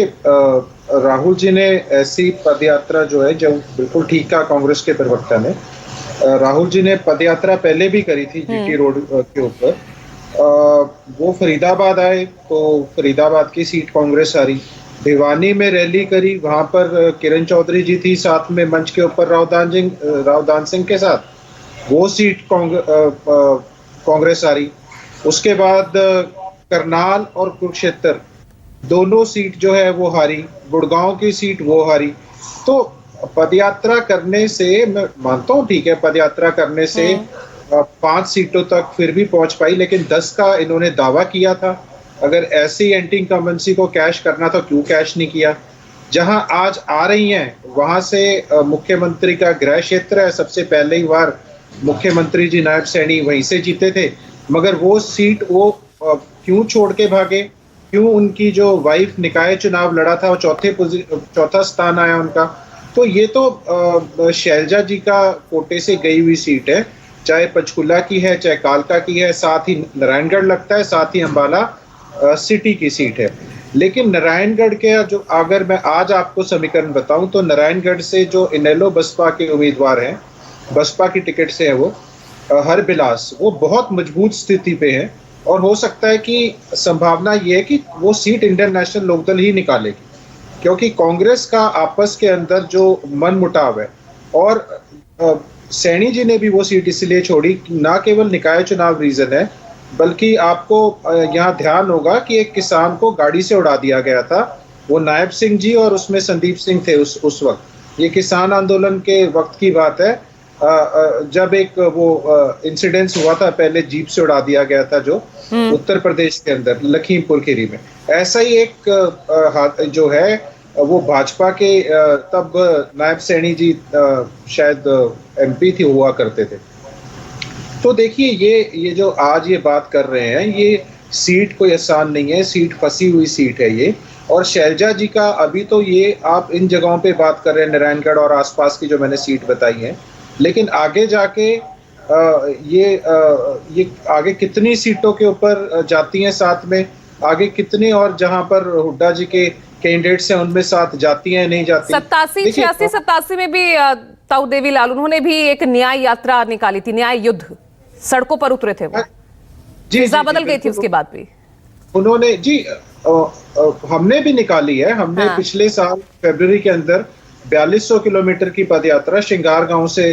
देखिए, राहुल जी ने ऐसी पदयात्रा जो है, जो बिल्कुल ठीक कहा कांग्रेस के प्रवक्ता ने। राहुल जी ने पदयात्रा पहले भी करी थी जीटी रोड के ऊपर। वो फरीदाबाद आए तो फरीदाबाद की सीट कांग्रेस हारी। भिवानी में रैली करी, वहां पर किरण चौधरी जी थी साथ में मंच के ऊपर रावदान सिंह के साथ, वो सीट कांग्रेस हारी। उसके बाद करनाल और कुरुक्षेत्र दोनों सीट जो है वो हारी, गुड़गांव की सीट वो हारी। तो पदयात्रा करने से मैं मानता हूँ, ठीक है, पदयात्रा करने से 5 सीटों तक फिर भी पहुंच पाई, लेकिन 10 का इन्होंने दावा किया था। अगर ऐसी एंटी इनकम्बेंसी को कैश करना तो क्यों कैश नहीं किया। जहां आज आ रही हैं वहां से मुख्यमंत्री का गृह क्षेत्र है, सबसे पहले ही बार मुख्यमंत्री जी नायब सैनी वहीं से जीते थे, मगर वो सीट वो क्यों छोड़ के भागे, क्यों उनकी जो वाइफ निकाय चुनाव लड़ा था वो चौथा स्थान आया उनका। तो ये तो शैलजा जी का कोटे से गई हुई सीट है, चाहे पंचकुला की है, चाहे कालका की है, साथ ही नारायणगढ़ लगता है, साथ ही अंबाला सिटी की सीट है। लेकिन नारायणगढ़ के जो, अगर मैं आज आपको समीकरण बताऊं तो नारायणगढ़ से जो इनेलो बसपा के उम्मीदवार हैं, बसपा की टिकट से है वो हरबिलास, वो बहुत मजबूत स्थिति पे है और हो सकता है कि संभावना ये है कि वो सीट इंडियन नेशनल लोकदल ही निकालेगी, क्योंकि कांग्रेस का आपस के अंदर जो मन मुटाव है, और सैनी जी ने भी वो सीट इसलिए छोड़ी, ना केवल निकाय चुनाव रीजन है, बल्कि आपको यहाँ ध्यान होगा कि एक किसान को गाड़ी से उड़ा दिया गया था, वो नायब सिंह जी और उसमें संदीप सिंह थे उस वक्त। ये किसान आंदोलन के वक्त की बात है, जब एक वो इंसिडेंस हुआ था, पहले जीप से उड़ा दिया गया था जो उत्तर प्रदेश के अंदर लखीमपुर खीरी में। ऐसा ही एक जो है वो भाजपा के तब नायब सैनी जी शायद एमपी थी हुआ करते थे। तो देखिए, ये जो आज ये बात कर रहे हैं, ये सीट कोई आसान नहीं है, सीट फंसी हुई सीट है ये। और शैलजा जी का अभी तो ये आप इन जगहों पे बात कर रहे हैं, नारायणगढ़ और आसपास की जो मैंने सीट बताई है, लेकिन आगे जाके ये आगे कितनी सीटों के ऊपर जाती हैं साथ में, आगे कितने और जहां पर हुड्डा जी के कैंडिडेट्स हैं उनमें साथ जाती हैं नहीं जाती। 87 में भी ताऊ देवीलाल उन्होंने भी एक न्याय यात्रा निकाली थी, न्याय युद्ध, सड़कों पर उतरे थे वो। फिजा बदल गई थी उसके बाद भी उन्होंने जी हमने भी निकाली है। हमने पिछले साल फरवरी के अंदर 4200 किलोमीटर की पदयात्रा श्रृंगार गांव से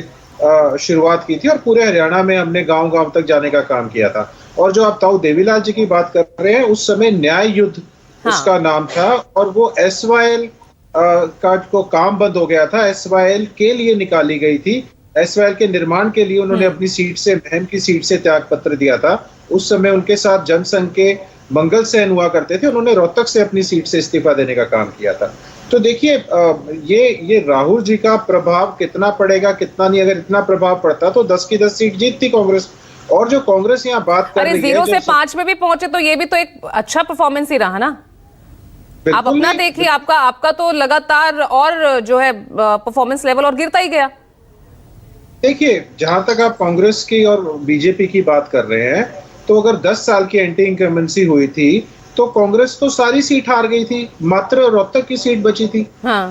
शुरुआत की थी और पूरे हरियाणा में हमने गांव-गांव तक जाने का काम किया था। और जो आप ताऊ देवीलाल जी की बात कर रहे हैं, उस समय न्याय युद्ध उसका नाम था, और वो SYL का को काम बंद हो गया था, SYL के लिए निकाली गई थी। SYL के निर्माण के लिए उन्होंने अपनी सीट से, महम की सीट से त्याग पत्र दिया था। उस समय उनके साथ जनसंघ के मंगल सेन हुआ करते थे, उन्होंने रोहतक से अपनी सीट से इस्तीफा देने का काम किया था। तो देखिए, ये राहुल जी का प्रभाव कितना पड़ेगा कितना नहीं, अगर इतना प्रभाव पड़ता तो 10 की 10 सीट जीतती कांग्रेस। और जो कांग्रेस यहाँ बात कर रही है, 0 से 5 में भी पहुंचे तो ये भी तो एक अच्छा परफॉर्मेंस ही रहा ना। आप अपना देखिए, आपका तो लगातार और जो है परफॉर्मेंस लेवल और गिरता ही गया। देखिए, जहां तक आप कांग्रेस की और बीजेपी की बात कर रहे हैं, तो अगर 10 साल की एंटी इनकम्बेंसी हुई थी तो कांग्रेस तो सारी सीट हार गई थी, मात्र रोहतक की सीट बची थी।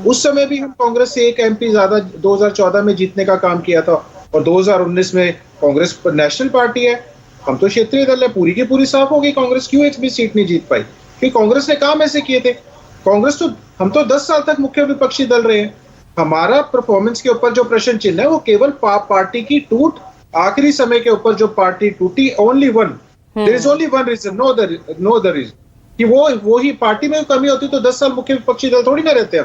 उस समय भी हम कांग्रेस से एक MP ज्यादा 2014 में जीतने का काम किया था, और 2019 में कांग्रेस नेशनल पार्टी है, हम तो क्षेत्रीय दल है, पूरी की पूरी साफ हो गई। कांग्रेस क्यों एक भी सीट नहीं जीत पाई? कि कांग्रेस ने काम ऐसे किए थे। कांग्रेस तो, हम तो 10 साल तक मुख्य विपक्षी दल रहे हैं। हमारा परफॉर्मेंस के ऊपर जो प्रश्न चिन्ह है वो केवल पार्टी की टूट, आखिरी समय के ऊपर जो पार्टी टूटी, only one, there is only one reason, no other reason, कि वो ही पार्टी में कमी होती तो 10 साल मुख्य विपक्षी दल थोड़ी ना रहते हम।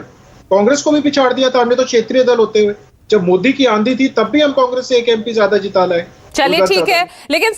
कांग्रेस को भी पिछाड़ दिया था हमने तो क्षेत्रीय दल होते हुए। जब मोदी की आंधी थी तब भी हम कांग्रेस से एक MP ज्यादा जिता लाए। चलिए ठीक है, लेकिन